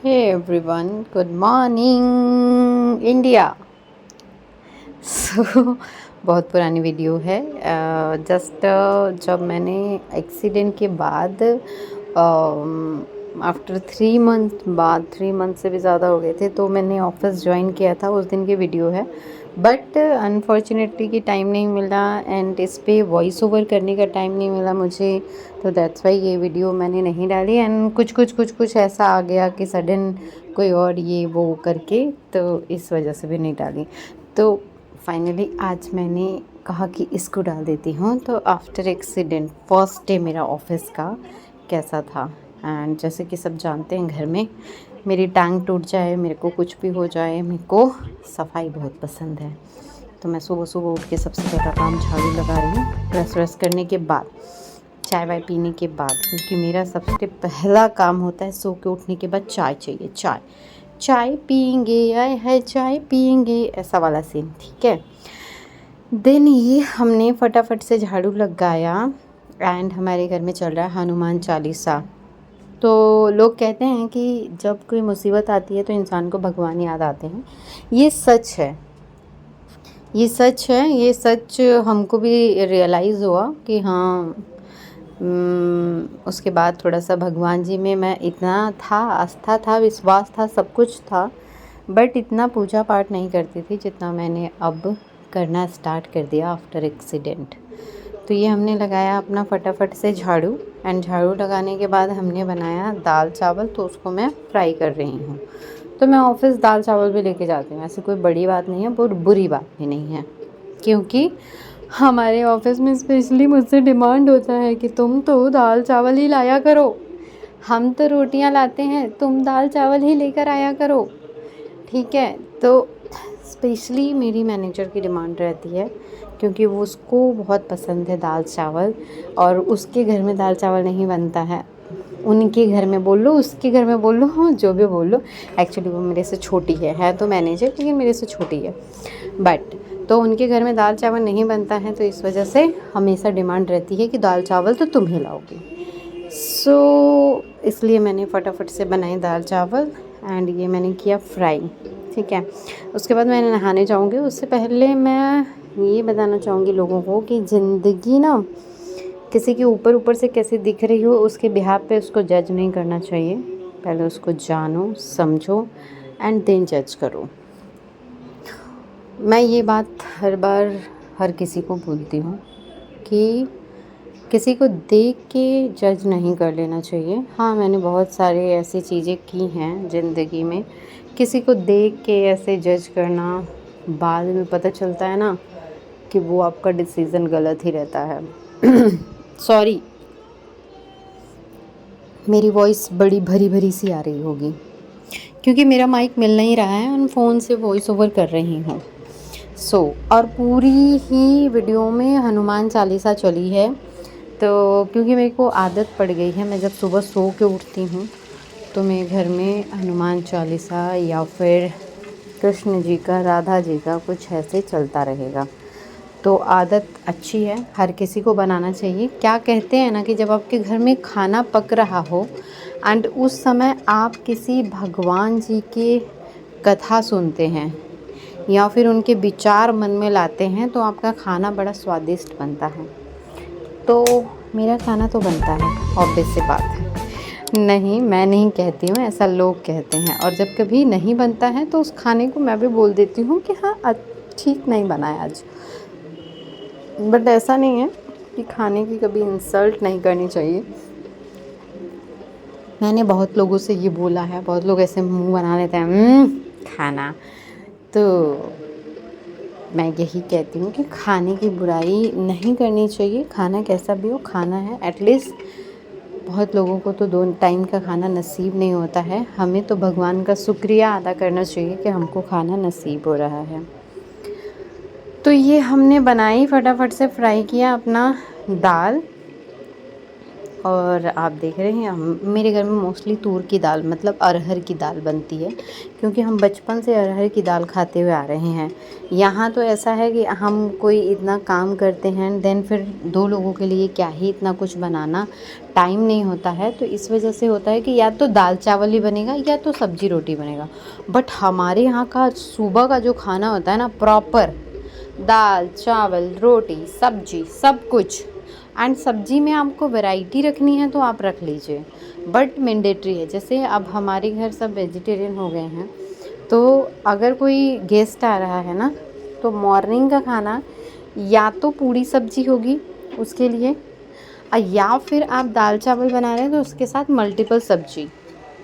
हे everyone, good morning India. So बहुत पुरानी video है। जस्ट जब मैंने एक्सीडेंट के बाद आफ्टर 3 मंथ बाद 3 मंथ से भी ज़्यादा हो गए थे, तो मैंने ऑफिस ज्वाइन किया था। उस दिन की वीडियो है, बट अनफॉर्चुनेटली कि टाइम नहीं मिला एंड इस पे वॉइस ओवर करने का टाइम नहीं मिला मुझे, तो दैट्स वाई ये वीडियो मैंने नहीं डाली। एंड कुछ ऐसा आ गया कि सडन कोई और ये वो करके, तो इस वजह से भी नहीं डाली। तो फाइनली आज मैंने कहा कि इसको डाल देती हूँ। तो आफ्टर एक्सीडेंट फर्स्ट डे मेरा ऑफिस का कैसा था। एंड जैसे कि सब जानते हैं, घर में मेरी टांग टूट जाए, मेरे को कुछ भी हो जाए, मेरे को सफाई बहुत पसंद है। तो मैं सुबह सुबह उठ के सबसे पहला काम झाड़ू लगा रही हूँ, ब्रश व्रश करने के बाद, चाय वाय पीने के बाद, क्योंकि मेरा सबसे पहला काम होता है सो के उठने के बाद चाय चाहिए। चाय चाय पियेंगे, आए है चाय पियेंगे, ऐसा वाला सीन, ठीक है। देन ये हमने फटाफट से झाड़ू लगाया एंड हमारे घर में चल रहा है हनुमान चालीसा। तो लोग कहते हैं कि जब कोई मुसीबत आती है तो इंसान को भगवान याद आते हैं। ये सच है, ये सच है, ये सच हमको भी रियलाइज़ हुआ कि हाँ। उसके बाद थोड़ा सा भगवान जी में मैं इतना था, आस्था था, विश्वास था, सब कुछ था, बट इतना पूजा पाठ नहीं करती थी जितना मैंने अब करना स्टार्ट कर दिया आफ्टर एक्सीडेंट। तो ये हमने लगाया अपना फटाफट से झाड़ू, एंड झाड़ू लगाने के बाद हमने बनाया दाल चावल, तो उसको मैं फ्राई कर रही हूँ। तो मैं ऑफिस दाल चावल भी लेके जाती हूँ, ऐसी कोई बड़ी बात नहीं है, बहुत बुरी बात भी नहीं है, क्योंकि हमारे ऑफिस में स्पेशली मुझसे डिमांड होता है कि तुम तो दाल चावल ही लाया करो, हम तो रोटियां लाते हैं, तुम दाल चावल ही लेकर आया करो, ठीक है। तो स्पेशली मेरी मैनेजर की डिमांड रहती है, क्योंकि वो उसको बहुत पसंद है दाल चावल, और उसके घर में दाल चावल नहीं बनता है। उनके घर में बोल लो, उसके घर में बोल लो, हाँ जो भी बोल लो। एक्चुअली वो मेरे से छोटी है तो मैनेजर, लेकिन मेरे से छोटी है, बट तो उनके घर में दाल चावल नहीं बनता है, तो इस वजह से हमेशा डिमांड रहती है कि दाल चावल तो तुम ही लाओगे। सो इसलिए मैंने फटाफट से बनाई दाल चावल, एंड ये मैंने किया फ्राई, ठीक है। उसके बाद मैं नहाने जाऊँगी। उससे पहले मैं ये बताना चाहूँगी लोगों को कि ज़िंदगी ना किसी के ऊपर ऊपर से कैसी दिख रही हो, उसके बिहाफ पे उसको जज नहीं करना चाहिए। पहले उसको जानो, समझो, एंड देन जज करो। मैं ये बात हर बार हर किसी को बोलती हूँ कि किसी को देख के जज नहीं कर लेना चाहिए। हाँ, मैंने बहुत सारे ऐसी चीज़ें की हैं ज़िंदगी में, किसी को देख के ऐसे जज करना, बाद में पता चलता है ना कि वो आपका डिसीज़न गलत ही रहता है। सॉरी, मेरी वॉइस बड़ी भरी भरी सी आ रही होगी, क्योंकि मेरा माइक मिल नहीं रहा है और फ़ोन से वॉइस ओवर कर रही हूँ। और पूरी ही वीडियो में हनुमान चालीसा चली है। तो क्योंकि मेरे को आदत पड़ गई है, मैं जब सुबह सो के उठती हूँ तो मेरे घर में हनुमान चालीसा या फिर कृष्ण जी का, राधा जी का कुछ ऐसे चलता रहेगा। तो आदत अच्छी है, हर किसी को बनाना चाहिए। क्या कहते हैं ना कि जब आपके घर में खाना पक रहा हो एंड उस समय आप किसी भगवान जी की कथा सुनते हैं या फिर उनके विचार मन में लाते हैं, तो आपका खाना बड़ा स्वादिष्ट बनता है। तो मेरा खाना तो बनता है, ऑब्वियस सी बात है। नहीं, मैं नहीं कहती हूँ, ऐसा लोग कहते हैं। और जब कभी नहीं बनता है तो उस खाने को मैं भी बोल देती हूँ कि हाँ, ठीक नहीं बना है आज। बट ऐसा नहीं है कि खाने की कभी इंसल्ट नहीं करनी चाहिए। मैंने बहुत लोगों से ये बोला है, बहुत लोग ऐसे मुंह बना लेते हैं खाना। तो मैं यही कहती हूँ कि खाने की बुराई नहीं करनी चाहिए। खाना कैसा भी हो, खाना है। एटलीस्ट बहुत लोगों को तो 2 टाइम का खाना नसीब नहीं होता है। हमें तो भगवान का शुक्रिया अदा करना चाहिए कि हमको खाना नसीब हो रहा है। तो ये हमने बनाई, फटाफट से फ्राई किया अपना दाल, और आप देख रहे हैं मेरे घर में मोस्टली तूर की दाल मतलब अरहर की दाल बनती है, क्योंकि हम बचपन से अरहर की दाल खाते हुए आ रहे हैं। यहाँ तो ऐसा है कि हम कोई इतना काम करते हैं, देन फिर 2 लोगों के लिए क्या ही इतना कुछ बनाना, टाइम नहीं होता है। तो इस वजह से होता है कि या तो दाल चावल ही बनेगा या तो सब्जी रोटी बनेगा। बट हमारे यहाँ का सुबह का जो खाना होता है ना, प्रॉपर दाल चावल रोटी सब्जी सब कुछ। एंड सब्जी में आपको वैरायटी रखनी है तो आप रख लीजिए, बट मैंडेटरी है। जैसे अब हमारे घर सब वेजिटेरियन हो गए हैं, तो अगर कोई गेस्ट आ रहा है ना, तो मॉर्निंग का खाना या तो पूड़ी सब्जी होगी उसके लिए, या फिर आप दाल चावल बना रहे हैं तो उसके साथ मल्टीपल सब्जी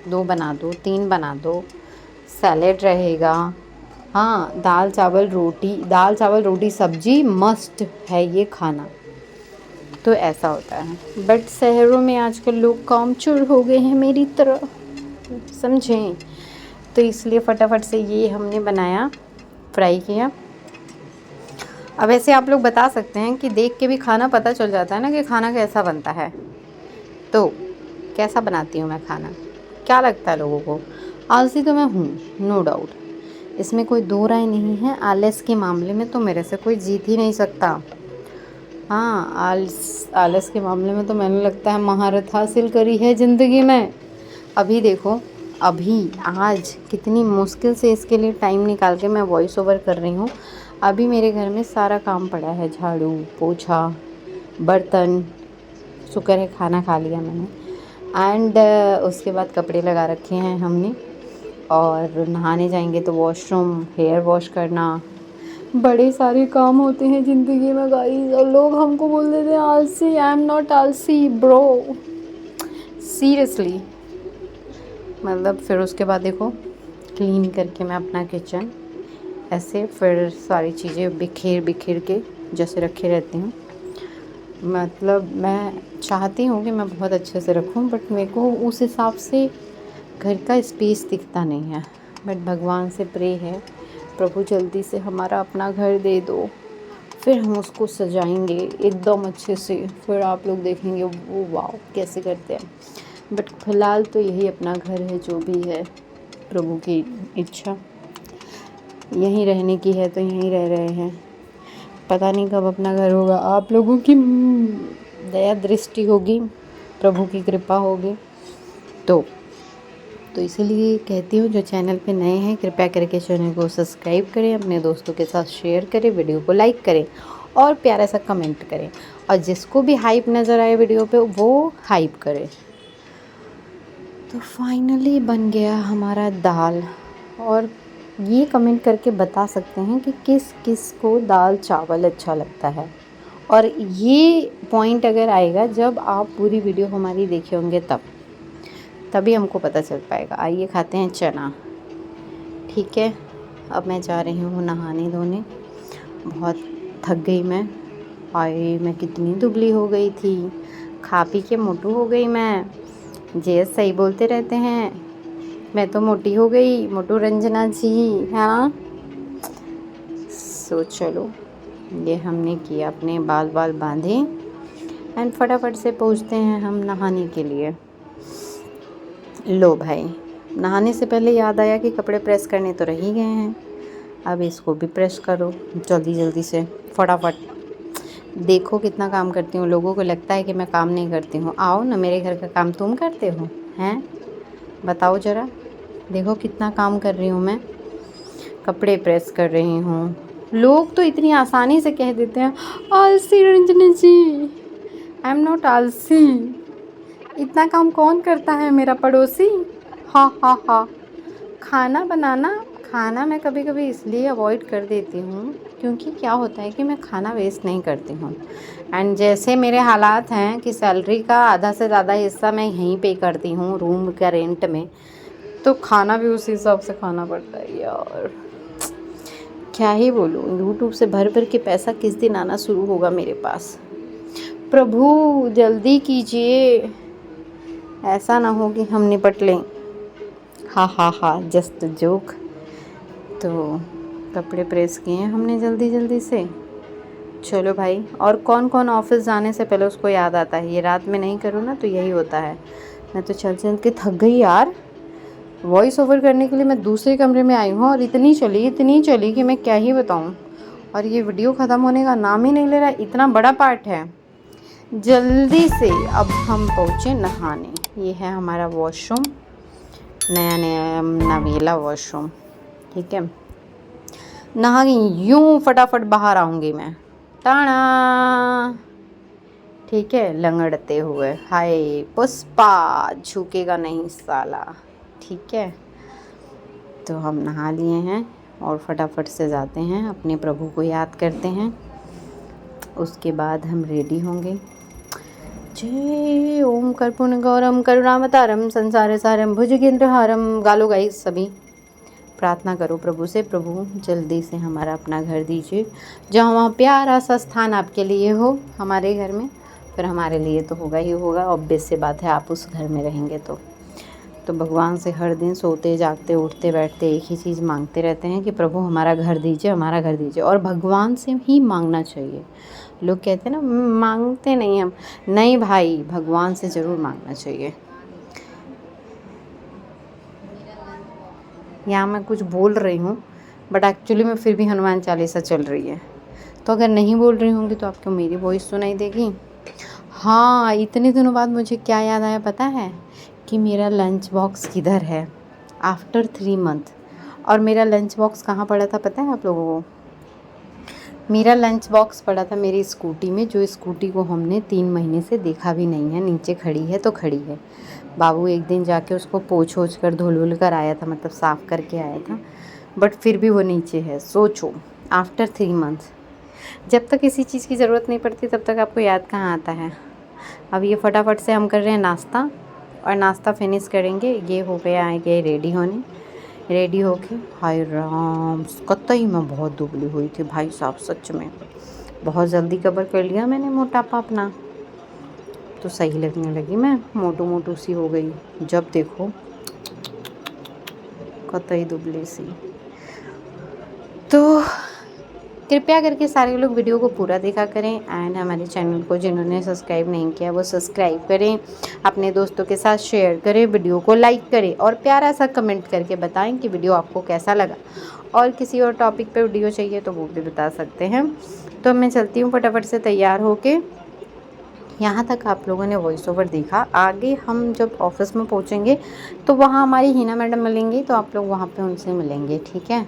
2 बना दो 3 बना दो, सैलेड रहेगा। हाँ, दाल चावल रोटी सब्जी मस्ट है ये खाना। तो ऐसा होता है। बट शहरों में आजकल लोग कामचोर हो गए हैं मेरी तरह, समझें। तो इसलिए फटाफट से ये हमने बनाया, फ्राई किया। अब ऐसे आप लोग बता सकते हैं कि देख के भी खाना पता चल जाता है ना कि खाना कैसा बनता है। तो कैसा बनाती हूँ मैं खाना, क्या लगता है लोगों को? आलसी तो मैं हूँ, नो डाउट, इसमें कोई दो राय नहीं है। आलस के मामले में तो मेरे से कोई जीत ही नहीं सकता। हाँ, आलस के मामले में तो मैंने लगता है महारत हासिल करी है ज़िंदगी में। अभी देखो, अभी आज कितनी मुश्किल से इसके लिए टाइम निकाल के मैं वॉइस ओवर कर रही हूँ। अभी मेरे घर में सारा काम पड़ा है, झाड़ू पोछा बर्तन, शुक्र है खाना खा लिया मैंने। एंड उसके बाद कपड़े लगा रखे हैं हमने, और नहाने जाएंगे तो वॉशरूम, हेयर वॉश करना, बड़े सारे काम होते हैं ज़िंदगी में गाइस। और लोग हमको बोल देते हैं आलसी। आई एम नॉट आलसी ब्रो, सीरियसली। मतलब फिर उसके बाद देखो, क्लीन करके मैं अपना किचन ऐसे फिर सारी चीज़ें बिखेर के जैसे रखे रहती हूँ। मतलब मैं चाहती हूँ कि मैं बहुत अच्छे से रखूँ, बट मेरे को उस हिसाब से घर का स्पेस दिखता नहीं है। बट भगवान से प्रे है, प्रभु जल्दी से हमारा अपना घर दे दो, फिर हम उसको सजाएंगे एकदम अच्छे से। फिर आप लोग देखेंगे वो वाह कैसे करते हैं। बट फ़िलहाल तो यही अपना घर है, जो भी है प्रभु की इच्छा। यहीं रहने की है तो यहीं रह रहे हैं, पता नहीं कब अपना घर होगा। आप लोगों की दया दृष्टि होगी, प्रभु की कृपा होगी। तो इसीलिए कहती हूँ, जो चैनल पे नए हैं कृपया करके चैनल को सब्सक्राइब करें, अपने दोस्तों के साथ शेयर करें, वीडियो को लाइक करें और प्यारा सा कमेंट करें। और जिसको भी हाइप नज़र आए वीडियो पे वो हाइप करे। तो फाइनली बन गया हमारा दाल। और ये कमेंट करके बता सकते हैं कि किस किस को दाल चावल अच्छा लगता है। और ये पॉइंट अगर आएगा जब आप पूरी वीडियो हमारी देखे होंगे, तभी हमको पता चल पाएगा। आइए खाते हैं चना, ठीक है। अब मैं जा रही हूँ नहाने धोने, बहुत थक गई मैं। आए मैं कितनी दुबली हो गई थी, खा पी के मोटू हो गई मैं। जे सही बोलते रहते हैं, मैं तो मोटी हो गई, मोटू रंजना जी, हाँ। सो चलो, ये हमने किया, अपने बाल बांधे एंड फटाफट से पहुँचते हैं हम नहाने के लिए। लो भाई, नहाने से पहले याद आया कि कपड़े प्रेस करने तो रह ही गए हैं, अब इसको भी प्रेस करो जल्दी से फटाफट। देखो कितना काम करती हूँ, लोगों को लगता है कि मैं काम नहीं करती हूँ। आओ ना, मेरे घर का काम तुम करते हो हैं, बताओ ज़रा। देखो कितना काम कर रही हूँ मैं, कपड़े प्रेस कर रही हूँ। लोग तो इतनी आसानी से कह देते हैं आलसी रंजनी जी। आई एम नॉट आलसी, इतना काम कौन करता है, मेरा पड़ोसी। हा। खाना मैं कभी कभी इसलिए अवॉइड कर देती हूँ क्योंकि क्या होता है कि मैं खाना वेस्ट नहीं करती हूँ। एंड जैसे मेरे हालात हैं कि सैलरी का आधा से ज़्यादा हिस्सा मैं यहीं पे करती हूँ रूम का रेंट में, तो खाना भी उसी हिसाब से खाना पड़ता है यार। क्या ही बोलूँ, यूट्यूब से भर के पैसा किस दिन आना शुरू होगा मेरे पास, प्रभु जल्दी कीजिए। ऐसा ना हो कि हम निपट लें। हा, जस्ट जोक। तो कपड़े प्रेस किए हैं हमने जल्दी से, चलो भाई, और कौन कौन ऑफिस जाने से पहले उसको याद आता है, ये रात में नहीं करूँ ना तो यही होता है। मैं तो चल चल के थक गई यार। वॉइस ओवर करने के लिए मैं दूसरे कमरे में आई हूँ और इतनी चली कि मैं क्या ही बताऊँ। और ये वीडियो ख़त्म होने का नाम ही नहीं ले रहा, इतना बड़ा पार्ट है। जल्दी से अब हम पहुँचे नहाने। ये है हमारा वॉशरूम, नया नया नवेला वॉशरूम। ठीक है, नहा गई, यूँ फटाफट बाहर आऊँगी मैं, टाणा। ठीक है, लंगड़ते हुए, हाय पुष्पा झुकेगा नहीं साला। ठीक है, तो हम नहा लिए हैं और फटाफट से जाते हैं, अपने प्रभु को याद करते हैं। उसके बाद हम रेडी होंगे। जय ओम कर्पूर्णगौरम करुणावतारम संसार सारम भुजगेंद्रहारम। गालो गाइस सभी, प्रार्थना करो प्रभु से, प्रभु जल्दी से हमारा अपना घर दीजिए, जहाँ वहाँ प्यारा सा स्थान आपके लिए हो हमारे घर में। फिर हमारे लिए तो होगा ही होगा, ऑब्वियस सी बात है, आप उस घर में रहेंगे तो भगवान से हर दिन सोते जागते उठते बैठते एक ही चीज़ मांगते रहते हैं कि प्रभु हमारा घर दीजिए, हमारा घर दीजिए। और भगवान से ही मांगना चाहिए। लोग कहते हैं ना मांगते नहीं हम, नहीं भाई, भगवान से ज़रूर मांगना चाहिए। यहाँ मैं कुछ बोल रही हूँ बट एक्चुअली में फिर भी हनुमान चालीसा चल रही है, तो अगर नहीं बोल रही होंगी तो आपको मेरी वॉइस सुनाई देगी। हाँ, इतने दिनों बाद मुझे क्या याद आया पता है, कि मेरा लंच बॉक्स किधर है आफ्टर 3 मंथ। और मेरा लंच बॉक्स कहाँ पड़ा था पता है आप लोगों को? मेरा लंच बॉक्स पड़ा था मेरी स्कूटी में, जो स्कूटी को हमने 3 महीने से देखा भी नहीं है। नीचे खड़ी है तो खड़ी है। बाबू एक दिन जाके उसको पोंछ ओछ कर धुल कर आया था, मतलब साफ़ करके आया था, बट फिर भी वो नीचे है। सोचो, आफ्टर 3 मंथ। जब तक किसी चीज़ की ज़रूरत नहीं पड़ती तब तक आपको याद कहाँ आता है। अब ये फटाफट से हम कर रहे हैं नाश्ता, और नाश्ता फिनिश करेंगे। ये हो गया है कि रेडी होने, रेडी होके, हाय राम, कतई मैं बहुत दुबली हुई थी भाई साहब, सच में बहुत जल्दी कवर कर लिया मैंने मोटापा अपना, तो सही लगने लगी, मैं मोटू मोटू सी हो गई। जब देखो कतई दुबली सी। तो कृपया करके सारे लोग वीडियो को पूरा देखा करें, एंड हमारे चैनल को जिन्होंने सब्सक्राइब नहीं किया वो सब्सक्राइब करें, अपने दोस्तों के साथ शेयर करें, वीडियो को लाइक करें और प्यारा सा कमेंट करके बताएं कि वीडियो आपको कैसा लगा। और किसी और टॉपिक पे वीडियो चाहिए तो वो भी बता सकते हैं। तो मैं चलती हूँ फटाफट से तैयार होके। यहाँ तक आप लोगों ने वॉइस ओवर देखा, आगे हम जब ऑफिस में पहुँचेंगे तो वहाँ हमारी हिना मैडम मिलेंगी, तो आप लोग वहाँ पे उनसे मिलेंगे। ठीक है,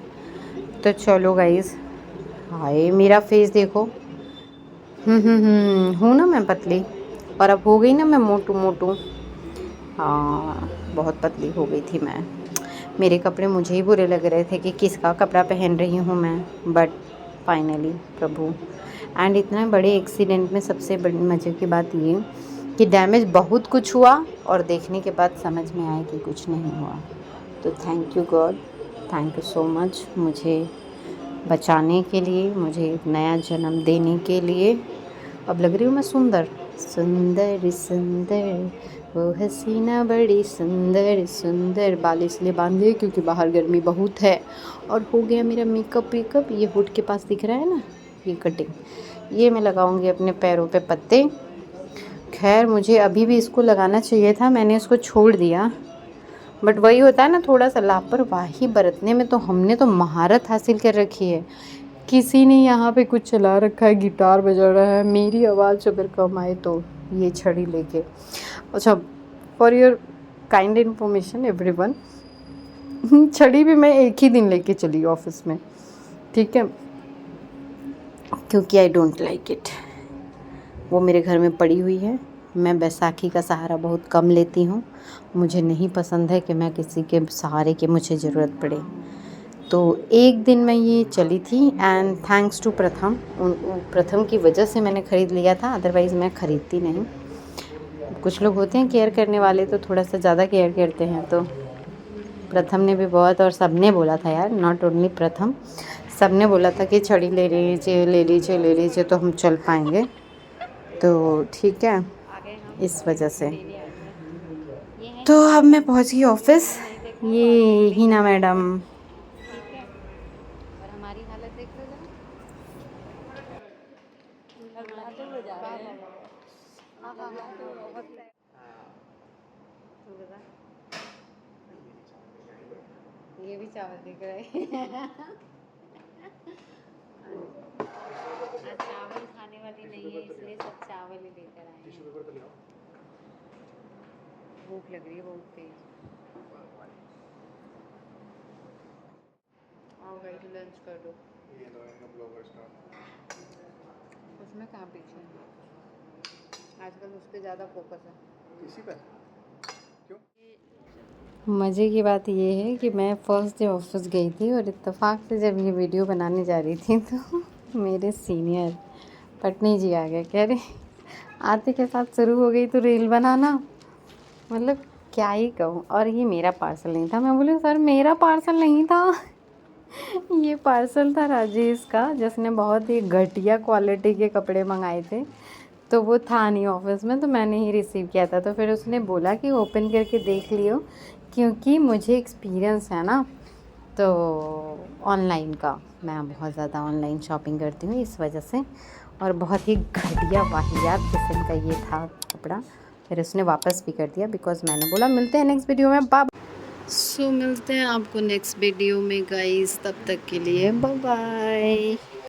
तो चलो गाइज़, हाय मेरा फेस देखो। हूँ ना मैं पतली, और अब हो गई ना मैं मोटू मोटू। हाँ, बहुत पतली हो गई थी मैं। मेरे कपड़े मुझे ही बुरे लग रहे थे कि किसका कपड़ा पहन रही हूँ मैं, बट फाइनली प्रभु। एंड इतना बड़े एक्सीडेंट में सबसे बड़ी मज़े की बात ये कि डैमेज बहुत कुछ हुआ और देखने के बाद समझ में आया कि कुछ नहीं हुआ। तो thank you God, thank you so much मुझे बचाने के लिए, मुझे एक नया जन्म देने के लिए। अब लग रही हूँ मैं सुंदर सुंदर सुंदर, वो हसीना बड़ी सुंदर सुंदर। बाल इसलिए बांध लिए क्योंकि बाहर गर्मी बहुत है। और हो गया मेरा मेकअप वेकअप, ये होठ के पास दिख रहा है ना, ये कटिंग, ये मैं लगाऊंगी अपने पैरों पे पत्ते। खैर मुझे अभी भी इसको लगाना चाहिए था, मैंने इसको छोड़ दिया, बट वही होता है ना, थोड़ा सा लापरवाही बरतने में तो हमने तो महारत हासिल कर रखी है। किसी ने यहाँ पे कुछ चला रखा है, गिटार बजा रहा है, मेरी आवाज़ अगर कम आए तो ये छड़ी लेके। अच्छा, for your kind information everyone, छड़ी भी मैं एक ही दिन लेके चली ऑफिस में। ठीक है, क्योंकि आई डोंट लाइक इट। वो मेरे घर में पड़ी हुई है, मैं बैसाखी का सहारा बहुत कम लेती हूँ। मुझे नहीं पसंद है कि मैं किसी के सहारे की मुझे ज़रूरत पड़े। तो एक दिन मैं ये चली थी, एंड थैंक्स टू प्रथम, प्रथम की वजह से मैंने ख़रीद लिया था, अदरवाइज़ मैं ख़रीदती नहीं। कुछ लोग होते हैं केयर करने वाले, तो थोड़ा सा ज़्यादा केयर करते हैं, तो प्रथम ने भी बहुत, और सब ने बोला था यार, नॉट ओनली प्रथम, सब ने बोला था कि छड़ी ले लीजिए ले लीजिए ले लीजिए तो हम चल पाएंगे। तो ठीक है, इस वजह से। तो अब मैं पहुंच गई ऑफिस। ये हिना मैडम, ये भी चावल दिख रहा है। आज चावल खाने वाली नहीं है इसलिए सब चावल ही लेकर आए हैं। भूख लग रही है बहुत तेज। आओ गाइस लंच कर दो। ये लो इनका ब्लॉगर स्टार। उसमें कहाँ पीछे है, आजकल उस पर ज़्यादा फोकस है। इसी पे क्यों? मज़े की बात ये है कि मैं फ़र्स्ट डे ऑफिस गई थी और इत्तेफाक से जब ये वीडियो बनाने जा रही थी तो मेरे सीनियर पटनी जी आ गए, कह रहे आरती के साथ शुरू हो गई तो रील बनाना, मतलब क्या ही कहूँ। और ये मेरा पार्सल नहीं था। मैं बोली सर मेरा पार्सल नहीं था, ये पार्सल था राजेश का, जिसने बहुत ही घटिया क्वालिटी के कपड़े मंगाए थे, तो वो था नहीं ऑफिस में, तो मैंने ही रिसीव किया था। तो फिर उसने बोला कि ओपन करके देख लियो, क्योंकि मुझे एक्सपीरियंस है ना तो ऑनलाइन का, मैं बहुत ज़्यादा ऑनलाइन शॉपिंग करती हूँ इस वजह से। और बहुत ही घटिया वाहियात किस्म का ये था कपड़ा। फिर उसने वापस भी कर दिया बिकॉज़ मैंने बोला मिलते हैं नेक्स्ट वीडियो में। सो मिलते हैं आपको नेक्स्ट वीडियो में गाइस, तब तक के लिए बाय बाय।